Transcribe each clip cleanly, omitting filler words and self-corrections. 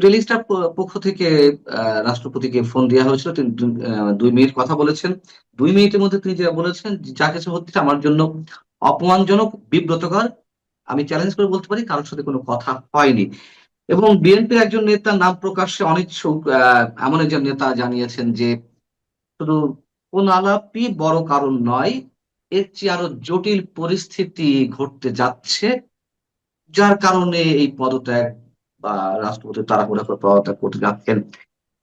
Daily star পক্ষ থেকে রাষ্ট্রপতিকে ফোন দেওয়া হয়েছিল। তিনি ২ মিনিট কথা বলেছেন। ২ মিনিটের মধ্যে তিনি যা বলেছেন, যা কিছু হচ্ছে আমার জন্য অপমানজনক, বিব্রতকর। আমি চ্যালেঞ্জ করে বলতে পারি কারোর সাথে কোনো কথা হয়নি। এবং বিএনপির একজন নেতার নাম প্রকাশ্যে অনিচ্ছুক এমন একজন নেতা জানিয়েছেন যে, শুধু কোন আলাপই বড় কারণ নয়, এর চেয়ে আরো জটিল পরিস্থিতি ঘটতে যাচ্ছে। যার কারণে এই পদত্যাগ বা রাষ্ট্রপতি তাড়াহুড়া করে পদত্যাগ করতে যাচ্ছেন।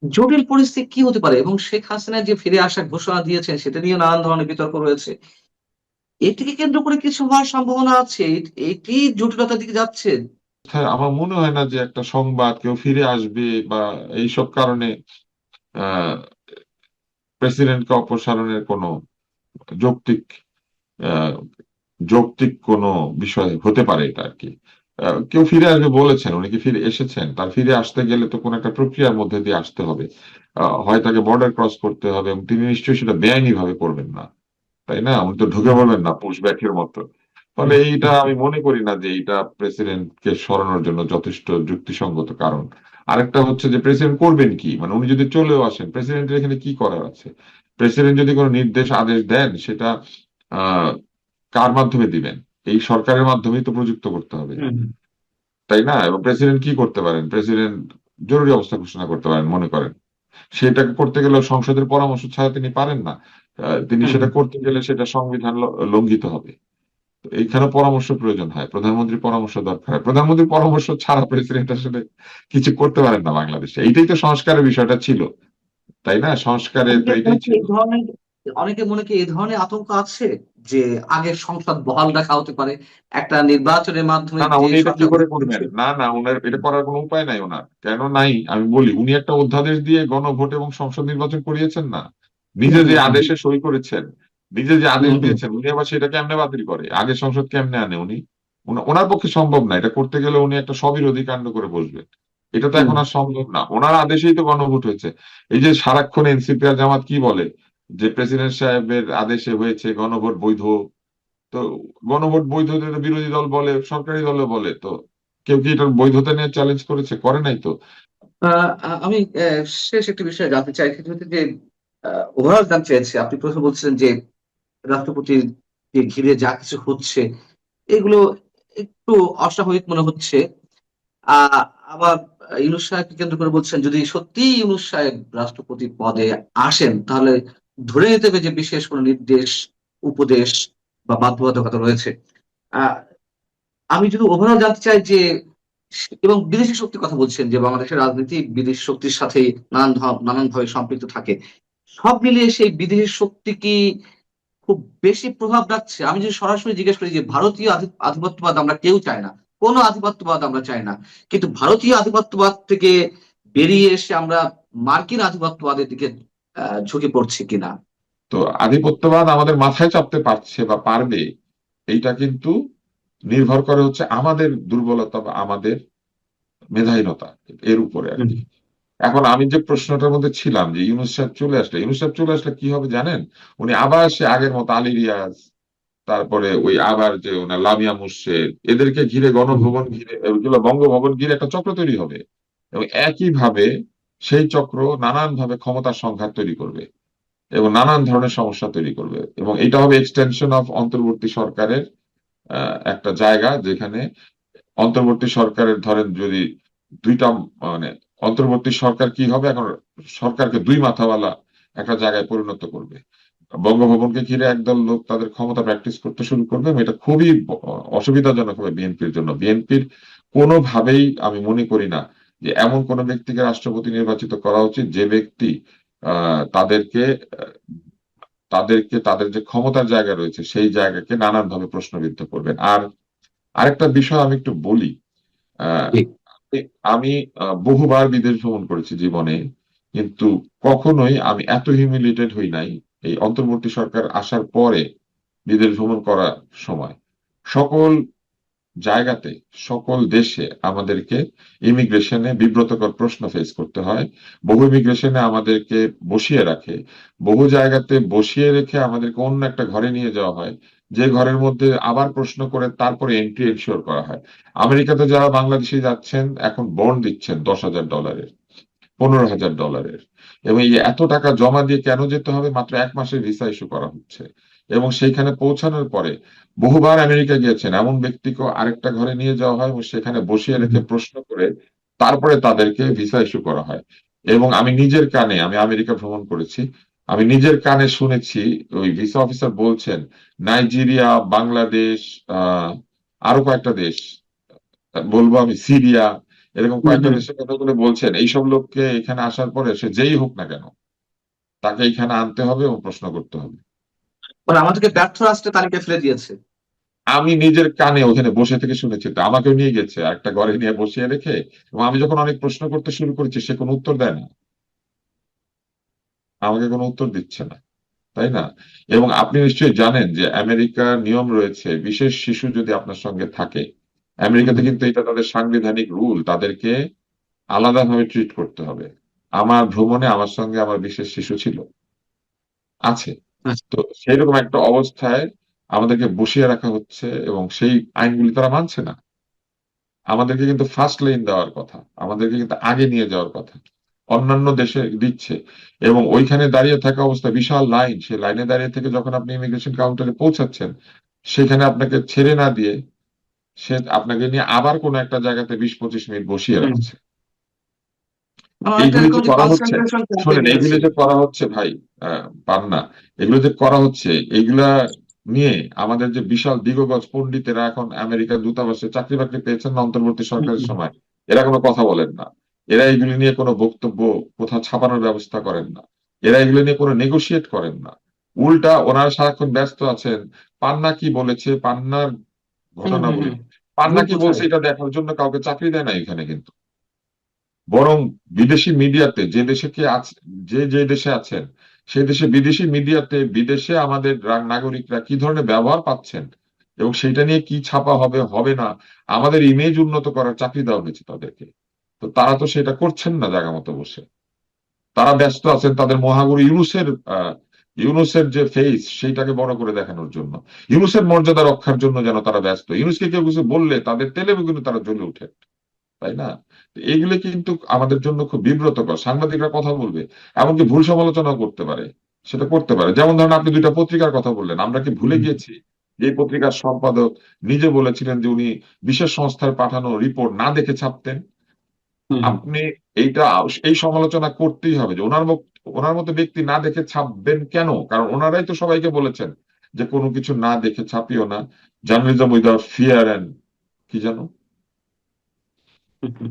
জটিল পরিস্থিতি কি হতে পারে? এবং শেখ হাসিনা যে ফিরে আসার ঘোষণা দিয়েছেন সেটা নিয়ে নানান ধরনের বিতর্ক রয়েছে। এটিকে কেন্দ্র করে কিছু হওয়ার সম্ভাবনা আছে? এটি জটিলতার দিকে যাচ্ছে? হ্যাঁ, আমার মনে হয় না যে একটা সংবাদ কেউ ফিরে আসবে বা এইসব কারণে আহ প্রেসিডেন্টকে অপসারণের কোনো যৌক্তিক আহ যৌক্তিক কোনো বিষয় হতে পারে এটা আর কি। কেউ ফিরে আসবে বলেছেন, উনি কি ফিরে এসেছেন? তার ফিরে আসতে গেলে তো কোন একটা প্রক্রিয়ার মধ্যে দিয়ে আসতে হবে। হয় তাকে বর্ডার ক্রস করতে হবে, এবং তিনি নিশ্চয়ই সেটা বেআইনি ভাবে করবেন না, তাই না? উনি তো ঢুকে পড়বেন না পুশব্যাকের মতো। ফলে এইটা আমি মনে করি না যে এইটা প্রেসিডেন্টকে সরানোর জন্য যথেষ্ট যুক্তিসঙ্গত কারণ। আরেকটা হচ্ছে যে প্রেসিডেন্ট করবেন কি, মানে উনি যদি চলেও আসেন, প্রেসিডেন্টের এখানে কি করার আছে? প্রেসিডেন্ট যদি কোনো নির্দেশ আদেশ দেন, সেটা আহ কার মাধ্যমে দিবেন? এই সরকারের মাধ্যমেই তো প্রযুক্ত করতে হবে, হুম, তাই না? এবং প্রেসিডেন্ট কি করতে পারেন? প্রেসিডেন্ট জরুরি অবস্থা ঘোষণা করতে পারেন মনে করেন। সেটা করতে গেলে সংসদের পরামর্শ ছাড়া তিনি পারেন না। তিনি হুম, সেটা করতে গেলে সেটা সংবিধান লঙ্ঘিত হবে। তো এইখানে পরামর্শ প্রয়োজন হয়, প্রধানমন্ত্রীর পরামর্শ দরকার হয়। প্রধানমন্ত্রীর পরামর্শ ছাড়া প্রেসিডেন্ট আসলে কিছু করতে পারেন না বাংলাদেশে। এইটাই তো সংস্কারের বিষয়টা ছিল, তাই না? সংস্কারে তো অনেকের মনে এইটাই কি ছিল। এই ধরনের অনেকের মনে কি এই ধরনের আতঙ্ক আছে যে আগের সংসদ বহাল রাখা হতে পারে, একটা নির্বাচনের মাধ্যমে না না, যে উনি এটা কি সরকার করে গঠন করবেন? হচ্ছে। না না, উনার এটা করার কোনো উপায় নাই ওনার। কেন নাই আমি বলি, উনি একটা অধ্যাদেশ দিয়ে গণভোট এবং সংসদ নির্বাচন করিয়েছেন না? হুম, নিজে যে হুম, হুম, আদেশে সই করেছেন, নিজে যে হুম, আদেশ হুম, দিয়েছেন, উনি আবার সেটা কেমনে বাতিল করে? আগের সংসদ কেমনে আনে উনি? ওনার পক্ষে সম্ভব না। এটা করতে গেলে উনি একটা স্ববিরোধী কাণ্ড করে বসবেন। এটা তো হুম। এখন আর সম্ভব না। ওনার আদেশেই তো গণভোট হয়েছে। এই যে সারাক্ষণ এনসিপি আর জামাত কি বলে যে প্রেসিডেন্ট সাহেবের আদেশে হয়েছে গণভোট বৈধ। তো গণভোট বৈধ হতে বিরোধী দল বলে, সরকারি দলও বলে। তো কেউ কি এটার বৈধতা নিয়ে চ্যালেঞ্জ করেছে? করে নাই তো। আমি শেষ একটি বিষয়ে জানতে চাই, সেটি হচ্ছে যে ওভারঅল জানতে চাইছি। আপনি প্রথমে বলছিলেন যে রাষ্ট্রপতির যে ঘিরে যা কিছু হচ্ছে এগুলো একটু অস্বাভাবিক মনে হচ্ছে। আহ আবার ইউনূস সাহেবকে কেন্দ্র করে বলছেন, যদি সত্যি ইউনূস সাহেব রাষ্ট্রপতি পদে আসেন তাহলে ধরে নিতে হবে যে বিশেষ কোনো নির্দেশ, উপদেশ বা বাধ্যবাধকতা রয়েছে। আহ আমি যদি ওভারঅল জানতে চাই যে, এবং বিদেশি শক্তির কথা বলছেন যে বাংলাদেশের রাজনীতি বিদেশি শক্তির সাথে নানান ভাবে সম্পৃক্ত থাকে। সব মিলিয়ে সেই বিদেশি শক্তি কি খুব বেশি প্রভাব রাখছে? আমি যদি সরাসরি জিজ্ঞেস করি যে ভারতীয় আধিপত্যবাদ আমরা কেউ চাই না, কোনো আধিপত্যবাদ আমরা চাই না, কিন্তু ভারতীয় আধিপত্যবাদ থেকে বেরিয়ে এসে আমরা মার্কিন আধিপত্যবাদের দিকে ঝুঁকে পড়ছি কিনা? তো আধিপত্যবাদ আমাদের মাথায় চাপতে পারছে বা পারবে, এইটা কিন্তু নির্ভর করে হচ্ছে আমাদের দুর্বলতা বা আমাদের মেধাহীনতা এর উপরে আর হুম, কি। এখন আমি যে প্রশ্নটার মধ্যে ছিলাম যে ইউনূস সাহেব চলে আসলে, ইউনূস সাহেব চলে আসলে কি হবে জানেন? উনি আবার সে আগের মতো আলী রিয়াজ, তারপরে ওই আবার যে ওনার লামিয়া মুর্শেদ, এদেরকে ঘিরে হুম, গণভবন ঘিরে, ওইগুলো বঙ্গভবন ঘিরে একটা চক্র তৈরি হবে। এবং একই ভাবে সেই চক্র নানান ভাবে ক্ষমতার সংঘাত তৈরি করবে এবং নানান ধরনের সমস্যা তৈরি করবে, এবং এটা হবে এক্সটেনশন অফ অন্তর্বর্তী সরকারের একটা জায়গা যেখানে অন্তর্বর্তী সরকারের ধরেন যদি দুইটা, মানে অন্তর্বর্তী সরকার কি হবে এখন, সরকারকে দুই মাথাওয়ালা একটা জায়গায় পরিণত করবে। বঙ্গভবনকে ঘিরে একদল লোক তাদের ক্ষমতা প্র্যাকটিস করতে শুরু করবে, এবং এটা খুবই অসুবিধাজনক হবে বিএনপির জন্য। বিএনপির কোনোভাবেই আমি মনে করি না যে এমন কোন ব্যক্তিকে রাষ্ট্রপতি নির্বাচিত করা উচিত যে ব্যক্তি তাদেরকে তাদের যে ক্ষমতার জায়গা রয়েছে সেই জায়গাকে নানানভাবে প্রশ্নবিদ্ধ করবেন। আর আরেকটা বিষয় আমি একটু বলি। আহ, জি। আমি বহুবার বিদেশ ভ্রমণ করেছি জীবনে, কিন্তু কখনোই আমি এত হিউমিলিটেড হই নাই এই অন্তর্বর্তী সরকার আসার পরে বিদেশ ভ্রমণ করার সময়। সকল জায়গাতে, সকল দেশে আমাদেরকে ইমিগ্রেশনে বিব্রতকর প্রশ্ন ফেস করতে হয়। বহু ইমিগ্রেশনে আমাদেরকে বসিয়ে রাখে, বহু জায়গাতে বসিয়ে রেখে আমাদেরকে অন্য একটা ঘরে নিয়ে যাওয়া হয়, যে ঘরের মধ্যে আবার প্রশ্ন করে তারপরে এন্ট্রি এনশিওর করা হয়। আমেরিকাতে যারা বাংলাদেশে যাচ্ছেন এখন বন্ড দিচ্ছেন $10,000, $15,000, এবং এই এত টাকা জমা দিয়ে কেন যেতে হবে? মাত্র 1 মাসের ভিসা ইস্যু করা হচ্ছে। এবং সেইখানে পৌঁছানোর পরে বহুবার আমেরিকা গিয়েছেন এমন ব্যক্তিকে আরেকটা ঘরে নিয়ে যাওয়া হয় এবং সেখানে বসিয়ে রেখে প্রশ্ন করে তারপরে তাদেরকে ভিসা ইস্যু করা হয়। এবং আমি নিজের কানে, আমি আমেরিকা ভ্রমণ করেছি, আমি নিজের কানে শুনেছি ওই ভিসা অফিসার বলছেন নাইজেরিয়া, বাংলাদেশ, আরো কয়েকটা দেশ, বলবো আমি সিরিয়া, এরকম হুম, কয়েকটা হুম। দেশের কথা বলে বলছেন এইসব লোককে এখানে আসার পরে সে যেই হোক না কেন তাকে এখানে আনতে হবে এবং প্রশ্ন করতে হবে। মানে আমাদেরকে ব্যর্থ রাষ্ট্রের তালিকায় ফেলে দিয়েছে। আমি নিজের কানে ওখানে বসে থেকে শুনেছি, তো আমাকেও নিয়ে গেছে একটা ঘরে নিয়ে বসিয়ে রেখে, এবং আমি যখন অনেক প্রশ্ন করতে শুরু করেছি সে কোনো উত্তর দেয় না, আমাকে কোনো উত্তর দিচ্ছে না, তাই না? এবং আপনি নিশ্চয়ই জানেন যে আমেরিকার নিয়ম রয়েছে বিশেষ শিশু যদি আপনার সঙ্গে থাকে, হুম, আমেরিকাতে হুম। কিন্তু এটা তাদের সাংবিধানিক রুল, তাদেরকে আলাদাভাবে ট্রিট করতে হবে। আমার ভ্রমণে আমার সঙ্গে আমার বিশেষ শিশু ছিল, আছে। আচ্ছা। তো সেইরকম একটা অবস্থায় আমাদেরকে বসিয়ে রাখা হচ্ছে এবং সেই আইনগুলি তারা মানছে না। আমাদেরকে কিন্তু ফার্স্ট লেন দেওয়ার কথা, আমাদেরকে কিন্তু আগে নিয়ে যাওয়ার কথা, অন্যান্য দেশে দিচ্ছে। এবং ওইখানে দাঁড়িয়ে থাকা অবস্থা বিশাল লাইন, সেই লাইনে দাঁড়িয়ে থেকে যখন আপনি ইমিগ্রেশন কাউন্টারে পৌঁছাচ্ছেন সেখানে আপনাকে ছেড়ে না দিয়ে সে আপনাকে নিয়ে আবার কোনো একটা জায়গাতে 20-25 মিনিট বসিয়ে হুম। রাখছে। অনেকটা এইগুলি এরকম যে যে করা হচ্ছে, কনসেন্ট্রেশন ক্যাম্পে শোনেন, এইগুলি নিয়েছে। যে করা হচ্ছে ভাই, পান্না, এগুলো যে করা হচ্ছে এইগুলা নিয়ে আমাদের যে বিশাল দিগগজ পণ্ডিতেরা এখন আমেরিকার দূতাবাসে চাকরি বাকরি পেয়েছেন না অন্তর্বর্তী হুম, সরকারের হুম। সময়, এরা কোনো কথা বলেন না। এরা এগুলি নিয়ে কোনো বক্তব্য কোথাও ছাপানোর ব্যবস্থা করেন না। এরা এগুলো নিয়ে কোনো নেগোশিয়েট করেন না। উল্টা ওনারা সারাক্ষণ ব্যস্ত আছেন পান্না কি বলেছে, পান্নার হুম, হুম, ঘটনাবলী, হুম। পান্না ভুল কি বলছে কোথায়? এটা দেখার জন্য কাউকে চাকরি দেয় না এখানে কিন্তু। বরং বিদেশি মিডিয়াতে যে দেশে কে আছে, যে যে দেশে আছেন সেই দেশে বিদেশি মিডিয়াতে বিদেশে আমাদের নাগরিকরা কি ধরনের ব্যবহার পাচ্ছেন এবং সেটা নিয়ে কি ছাপা হবে হবে না, আমাদের ইমেজ উন্নত করার চাকরি দেওয়া হয়েছে তাদেরকে। তো তারা তো সেটা করছেন না জায়গা মতো বসে, তারা ব্যস্ত আছেন তাদের মহাগুরু ইউনূসের ইউনূসের যে ফেস সেইটাকে বড় করে দেখানোর জন্য, ইউনূসের মর্যাদা রক্ষার জন্য যেন তারা ব্যস্ত। ইউনূসকে কেউ কিছু বললে তাদের তেলে বেগুনে তারা জ্বলে ওঠে, তাই না? তো এইগুলো কিন্তু আমাদের জন্য খুব বিব্রতকর। সাংবাদিকরা কথা বলবে, এমনকি ভুল সমালোচনাও করতে পারে, সেটা করতে পারে। যেমন ধরেন আপনি দুইটা পত্রিকার কথা বললেন, আমরা কি ভুলে হুম, গিয়েছি যে এই পত্রিকার সম্পাদক নিজে বলেছিলেন যে উনি বিশেষ সংস্থার পাঠানো রিপোর্ট না দেখে ছাপতেন? হুম, হুম। আপনি এইটা, এই সমালোচনা করতেই হবে যে ওনার মতো ব্যক্তি না দেখে ছাপবেন কেন? কারণ ওনারাই তো সবাইকে বলেছেন যে কোনো কিছু না দেখে ছাপিও না, জার্নালিজম উইদাউট ফিয়ার অ্যান্ড কি জানো। হুম, হুম।